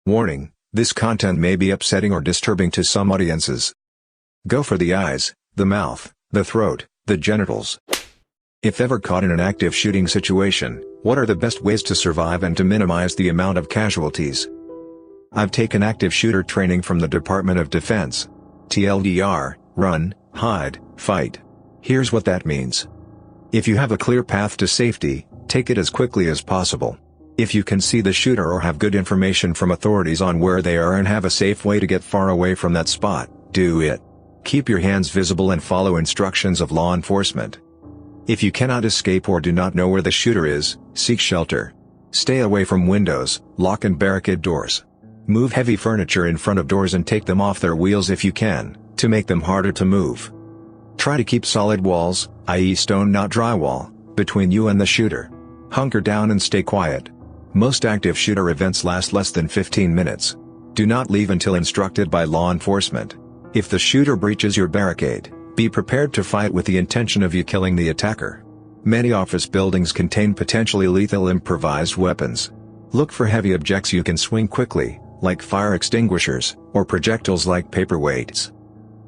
Warning, this content may be upsetting or disturbing to some audiences. Go for the eyes, the mouth, the throat, the genitals. If ever caught in an active shooting situation, what are the best ways to survive and to minimize the amount of casualties? I've taken active shooter training from the Department of Defense. TLDR, run, hide, fight. Here's what that means. If you have a clear path to safety, take it as quickly as possible. If you can see the shooter or have good information from authorities on where they are and have a safe way to get far away from that spot, do it. Keep your hands visible and follow instructions of law enforcement. If you cannot escape or do not know where the shooter is, seek shelter. Stay away from windows, lock and barricade doors. Move heavy furniture in front of doors and take them off their wheels if you can, to make them harder to move. Try to keep solid walls, i.e. stone not drywall, between you and the shooter. Hunker down and stay quiet. Most active shooter events last less than 15 minutes. Do not leave until instructed by law enforcement. If the shooter breaches your barricade, be prepared to fight with the intention of you killing the attacker. Many office buildings contain potentially lethal improvised weapons. Look for heavy objects you can swing quickly, like fire extinguishers, or projectiles like paperweights.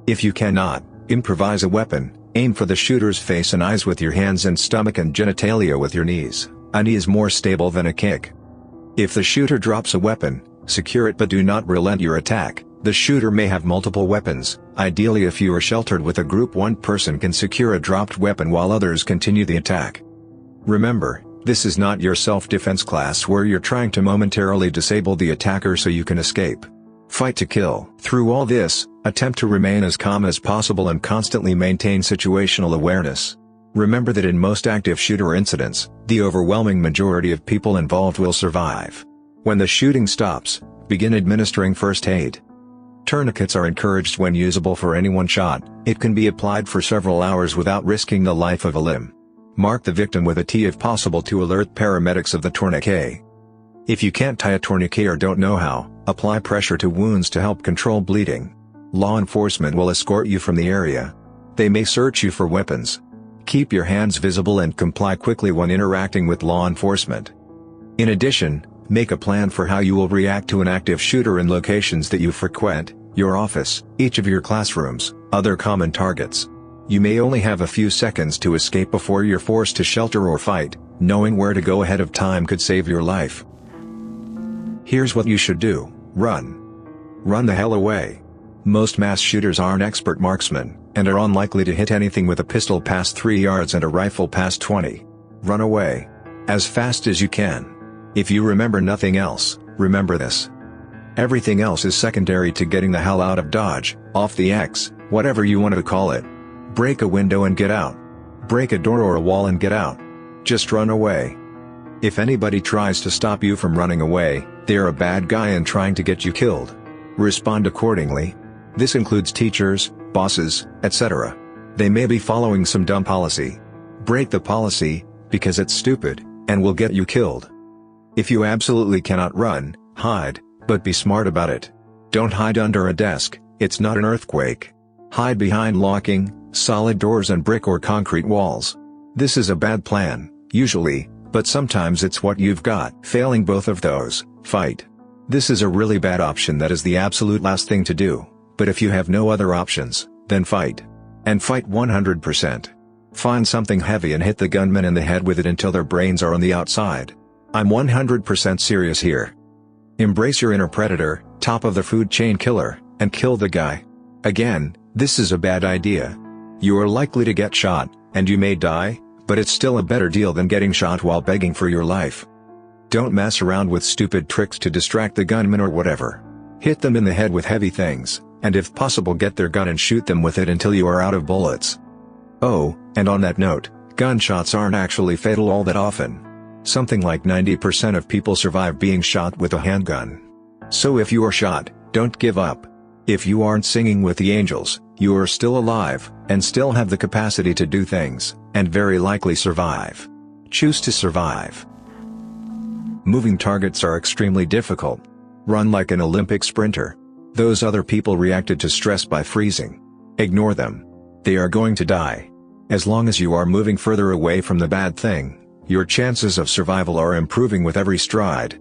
If you cannot improvise a weapon, aim for the shooter's face and eyes with your hands and stomach and genitalia with your knees. A knee is more stable than a kick. If the shooter drops a weapon, secure it but do not relent your attack. The shooter may have multiple weapons. Ideally, if you are sheltered with a group, one person can secure a dropped weapon while others continue the attack. Remember, this is not your self-defense class where you're trying to momentarily disable the attacker so you can escape. Fight to kill. Through all this, attempt to remain as calm as possible and constantly maintain situational awareness. Remember that in most active shooter incidents, the overwhelming majority of people involved will survive. When the shooting stops, begin administering first aid. Tourniquets are encouraged when usable for anyone shot. It can be applied for several hours without risking the life of a limb. Mark the victim with a T if possible to alert paramedics of the tourniquet. If you can't tie a tourniquet or don't know how, apply pressure to wounds to help control bleeding. Law enforcement will escort you from the area. They may search you for weapons. Keep your hands visible and comply quickly when interacting with law enforcement. In addition, make a plan for how you will react to an active shooter in locations that you frequent, your office, each of your classrooms, other common targets. You may only have a few seconds to escape before you're forced to shelter or fight. Knowing where to go ahead of time could save your life. Here's what you should do: run. Run the hell away. Most mass shooters aren't expert marksmen, and are unlikely to hit anything with a pistol past 3 yards and a rifle past 20. Run away. As fast as you can. If you remember nothing else, remember this. Everything else is secondary to getting the hell out of Dodge, off the X, whatever you want to call it. Break a window and get out. Break a door or a wall and get out. Just run away. If anybody tries to stop you from running away, they're a bad guy and trying to get you killed. Respond accordingly. This includes teachers, bosses, etc. They may be following some dumb policy. Break the policy, because it's stupid, and will get you killed. If you absolutely cannot run, hide, but be smart about it. Don't hide under a desk, it's not an earthquake. Hide behind locking, solid doors and brick or concrete walls. This is a bad plan, usually, but sometimes it's what you've got. Failing both of those, fight. This is a really bad option that is the absolute last thing to do, but if you have no other options, then fight. And fight 100%. Find something heavy and hit the gunman in the head with it until their brains are on the outside. I'm 100% serious here. Embrace your inner predator, top of the food chain killer, and kill the guy. Again, this is a bad idea. You are likely to get shot, and you may die, but it's still a better deal than getting shot while begging for your life. Don't mess around with stupid tricks to distract the gunman or whatever. Hit them in the head with heavy things, and if possible get their gun and shoot them with it until you are out of bullets. Oh, and on that note, gunshots aren't actually fatal all that often. Something like 90% of people survive being shot with a handgun. So if you are shot, don't give up. If you aren't singing with the angels, you are still alive, and still have the capacity to do things, and very likely survive. Choose to survive. Moving targets are extremely difficult. Run like an Olympic sprinter. Those other people reacted to stress by freezing. Ignore them. They are going to die. As long as you are moving further away from the bad thing, your chances of survival are improving with every stride.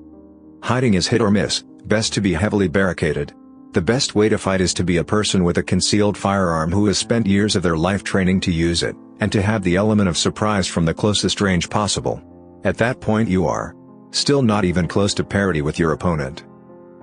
Hiding is hit or miss. Best to be heavily barricaded. The best way to fight is to be a person with a concealed firearm who has spent years of their life training to use it, and to have the element of surprise from the closest range possible. At that point you are still not even close to parity with your opponent.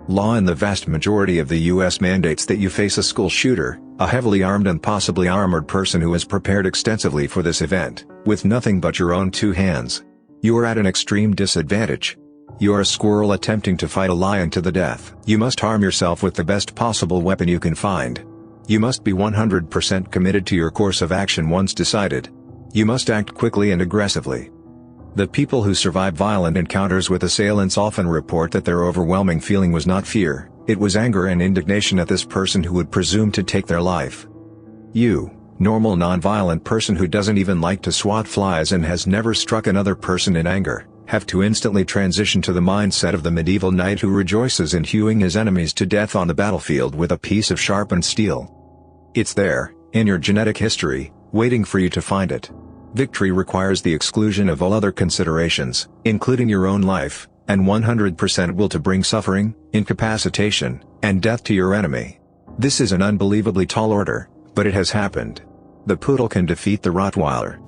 Law in the vast majority of the US mandates that you face a school shooter, a heavily armed and possibly armored person who has prepared extensively for this event, with nothing but your own two hands. You are at an extreme disadvantage. You are a squirrel attempting to fight a lion to the death. You must arm yourself with the best possible weapon you can find. You must be 100% committed to your course of action once decided. You must act quickly and aggressively. The people who survive violent encounters with assailants often report that their overwhelming feeling was not fear, it was anger and indignation at this person who would presume to take their life. You, normal non-violent person who doesn't even like to swat flies and has never struck another person in anger, have to instantly transition to the mindset of the medieval knight who rejoices in hewing his enemies to death on the battlefield with a piece of sharpened steel. It's there, in your genetic history, waiting for you to find it. Victory requires the exclusion of all other considerations, including your own life, and 100% will to bring suffering, incapacitation, and death to your enemy. This is an unbelievably tall order, but it has happened. The poodle can defeat the Rottweiler.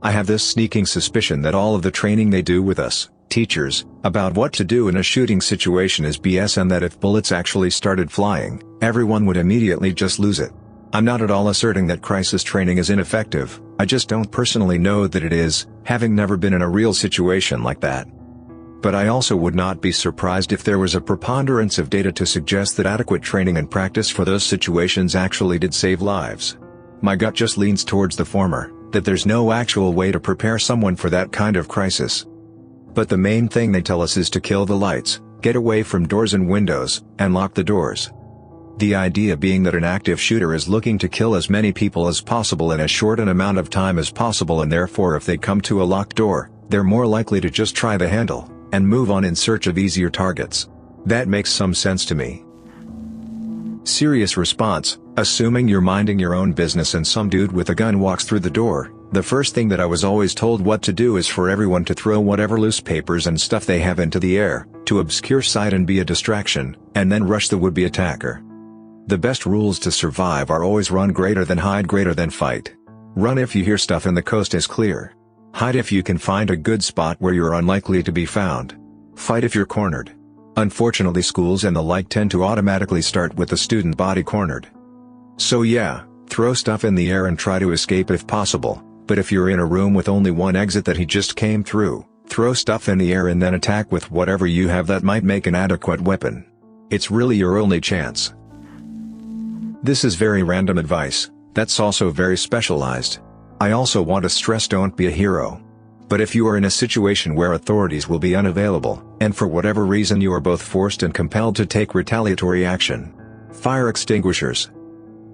I have this sneaking suspicion that all of the training they do with us, teachers, about what to do in a shooting situation is BS, and that if bullets actually started flying, everyone would immediately just lose it. I'm not at all asserting that crisis training is ineffective, I just don't personally know that it is, having never been in a real situation like that. But I also would not be surprised if there was a preponderance of data to suggest that adequate training and practice for those situations actually did save lives. My gut just leans towards the former, that there's no actual way to prepare someone for that kind of crisis. But the main thing they tell us is to kill the lights, get away from doors and windows, and lock the doors. The idea being that an active shooter is looking to kill as many people as possible in as short an amount of time as possible, and therefore if they come to a locked door, they're more likely to just try the handle, and move on in search of easier targets. That makes some sense to me. Serious response: assuming you're minding your own business and some dude with a gun walks through the door, the first thing that I was always told what to do is for everyone to throw whatever loose papers and stuff they have into the air, to obscure sight and be a distraction, and then rush the would-be attacker. The best rules to survive are always run greater than hide greater than fight. Run if you hear stuff and the coast is clear. Hide if you can find a good spot where you're unlikely to be found. Fight if you're cornered. Unfortunately, schools and the like tend to automatically start with the student body cornered. So yeah, throw stuff in the air and try to escape if possible, but if you're in a room with only one exit that he just came through, throw stuff in the air and then attack with whatever you have that might make an adequate weapon. It's really your only chance. This is very random advice, that's also very specialized. I also want to stress, don't be a hero. But if you are in a situation where authorities will be unavailable, and for whatever reason you are both forced and compelled to take retaliatory action, fire extinguishers.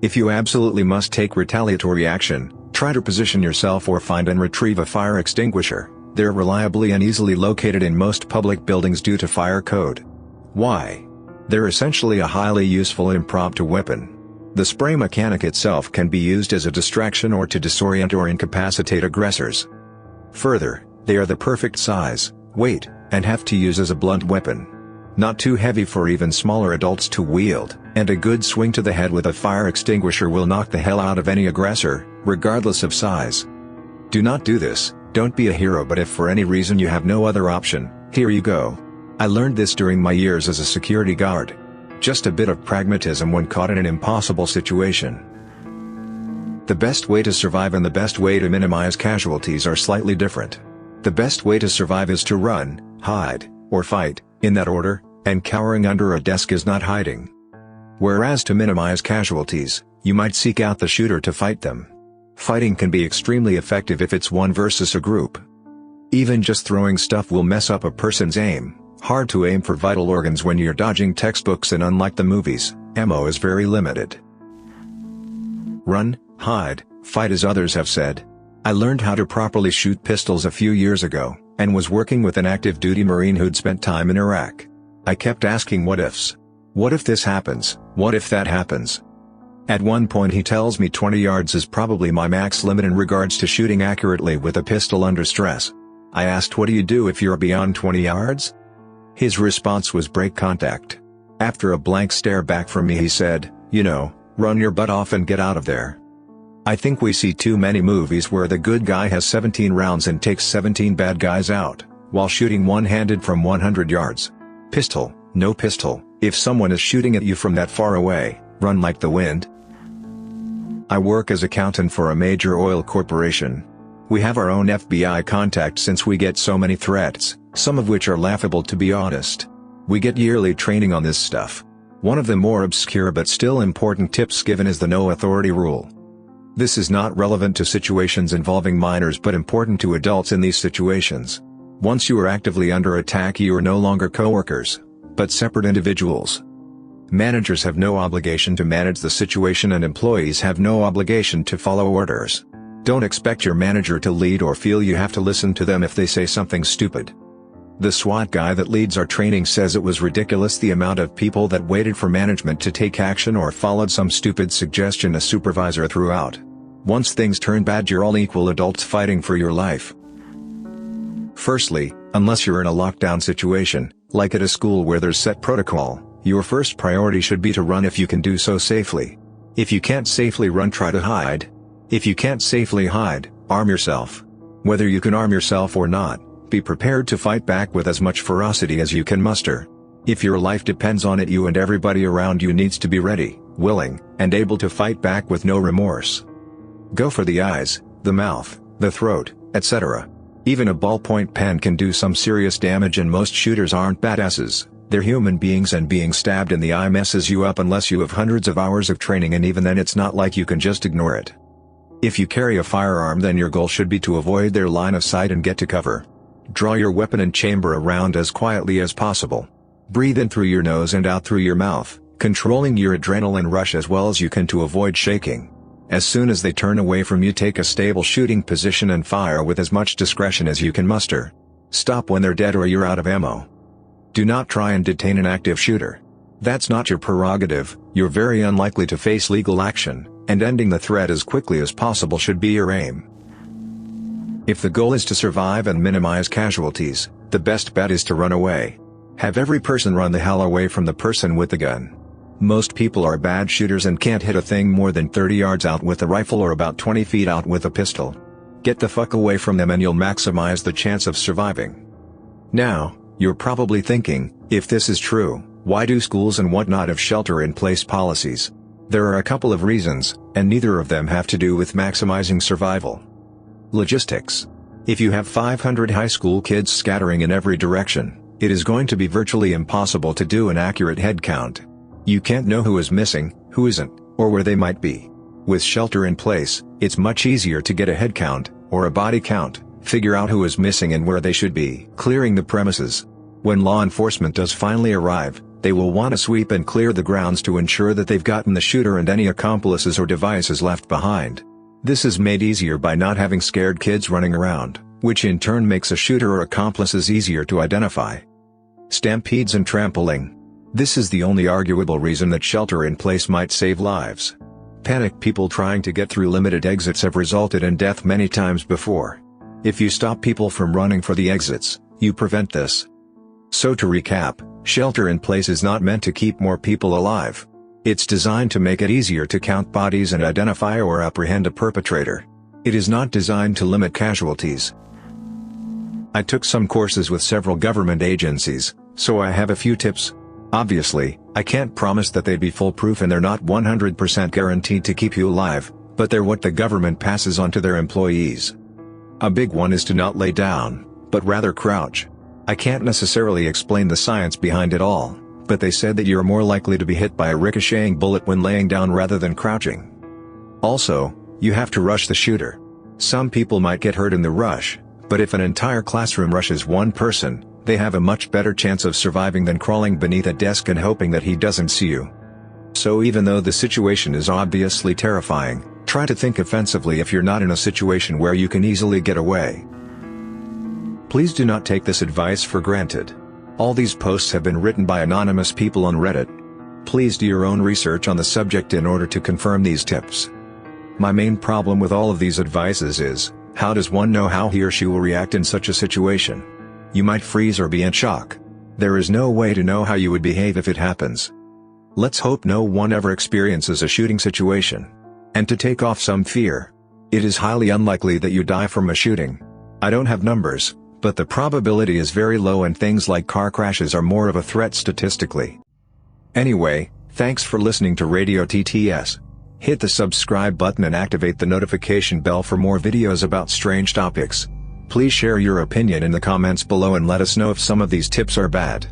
If you absolutely must take retaliatory action, try to position yourself or find and retrieve a fire extinguisher. They're reliably and easily located in most public buildings due to fire code. Why? They're essentially a highly useful impromptu weapon. The spray mechanic itself can be used as a distraction or to disorient or incapacitate aggressors. Further, they are the perfect size, weight, and heft to use as a blunt weapon. Not too heavy for even smaller adults to wield, and a good swing to the head with a fire extinguisher will knock the hell out of any aggressor, regardless of size. Do not do this, don't be a hero, but if for any reason you have no other option, here you go. I learned this during my years as a security guard. Just a bit of pragmatism when caught in an impossible situation. The best way to survive and the best way to minimize casualties are slightly different. The best way to survive is to run, hide, or fight, in that order, and cowering under a desk is not hiding. Whereas to minimize casualties, you might seek out the shooter to fight them. Fighting can be extremely effective if it's one versus a group. Even just throwing stuff will mess up a person's aim. Hard to aim for vital organs when you're dodging textbooks, and unlike the movies, ammo is very limited. Run, hide, fight, as others have said. I learned how to properly shoot pistols a few years ago, and was working with an active duty Marine who'd spent time in Iraq. I kept asking what ifs. What if this happens? What if that happens? At one point he tells me 20 yards is probably my max limit in regards to shooting accurately with a pistol under stress. I asked, what do you do if you're beyond 20 yards? His response was break contact. After a blank stare back from me he said, run your butt off and get out of there. I think we see too many movies where the good guy has 17 rounds and takes 17 bad guys out, while shooting one-handed from 100 yards. Pistol, no pistol. If someone is shooting at you from that far away, run like the wind. I work as accountant for a major oil corporation. We have our own FBI contact since we get so many threats, some of which are laughable to be honest. We get yearly training on this stuff. One of the more obscure but still important tips given is the no authority rule. This is not relevant to situations involving minors but important to adults in these situations. Once you are actively under attack you are no longer coworkers, but separate individuals. Managers have no obligation to manage the situation and employees have no obligation to follow orders. Don't expect your manager to lead or feel you have to listen to them if they say something stupid. The SWAT guy that leads our training says it was ridiculous the amount of people that waited for management to take action or followed some stupid suggestion a supervisor threw out. Once things turn bad you're all equal adults fighting for your life. Firstly, unless you're in a lockdown situation, like at a school where there's set protocol, your first priority should be to run if you can do so safely. If you can't safely run, try to hide. If you can't safely hide, arm yourself. Whether you can arm yourself or not, be prepared to fight back with as much ferocity as you can muster. If your life depends on it, you and everybody around you needs to be ready, willing, and able to fight back with no remorse. Go for the eyes, the mouth, the throat, etc. Even a ballpoint pen can do some serious damage and most shooters aren't badasses. They're human beings and being stabbed in the eye messes you up unless you have hundreds of hours of training, and even then it's not like you can just ignore it. If you carry a firearm then your goal should be to avoid their line of sight and get to cover. Draw your weapon and chamber around as quietly as possible. Breathe in through your nose and out through your mouth, controlling your adrenaline rush as well as you can to avoid shaking. As soon as they turn away from you, take a stable shooting position and fire with as much discretion as you can muster. Stop when they're dead or you're out of ammo. Do not try and detain an active shooter. That's not your prerogative. You're very unlikely to face legal action, and ending the threat as quickly as possible should be your aim. If the goal is to survive and minimize casualties, the best bet is to run away. Have every person run the hell away from the person with the gun. Most people are bad shooters and can't hit a thing more than 30 yards out with a rifle or about 20 feet out with a pistol. Get the fuck away from them and you'll maximize the chance of surviving. Now, you're probably thinking, if this is true, why do schools and whatnot have shelter-in-place policies? There are a couple of reasons, and neither of them have to do with maximizing survival. Logistics. If you have 500 high school kids scattering in every direction, it is going to be virtually impossible to do an accurate head count. You can't know who is missing, who isn't, or where they might be. With shelter in place, it's much easier to get a head count, or a body count, figure out who is missing and where they should be. Clearing the premises. When law enforcement does finally arrive, they will want to sweep and clear the grounds to ensure that they've gotten the shooter and any accomplices or devices left behind. This is made easier by not having scared kids running around, which in turn makes a shooter or accomplices easier to identify. Stampedes and trampling. This is the only arguable reason that shelter in place might save lives. Panicked people trying to get through limited exits have resulted in death many times before. If you stop people from running for the exits, you prevent this. So to recap, shelter in place is not meant to keep more people alive. It's designed to make it easier to count bodies and identify or apprehend a perpetrator. It is not designed to limit casualties. I took some courses with several government agencies, so I have a few tips. Obviously, I can't promise that they'd be foolproof and they're not 100% guaranteed to keep you alive, but they're what the government passes on to their employees. A big one is to not lay down, but rather crouch. I can't necessarily explain the science behind it all, but they said that you're more likely to be hit by a ricocheting bullet when laying down rather than crouching. Also, you have to rush the shooter. Some people might get hurt in the rush, but if an entire classroom rushes one person, they have a much better chance of surviving than crawling beneath a desk and hoping that he doesn't see you. So even though the situation is obviously terrifying, try to think offensively if you're not in a situation where you can easily get away. Please do not take this advice for granted. All these posts have been written by anonymous people on Reddit. Please do your own research on the subject in order to confirm these tips. My main problem with all of these advices is, how does one know how he or she will react in such a situation? You might freeze or be in shock. There is no way to know how you would behave if it happens. Let's hope no one ever experiences a shooting situation. And to take off some fear, it is highly unlikely that you die from a shooting. I don't have numbers, but the probability is very low and things like car crashes are more of a threat statistically. Anyway, thanks for listening to Radio TTS. Hit the subscribe button and activate the notification bell for more videos about strange topics. Please share your opinion in the comments below and let us know if some of these tips are bad.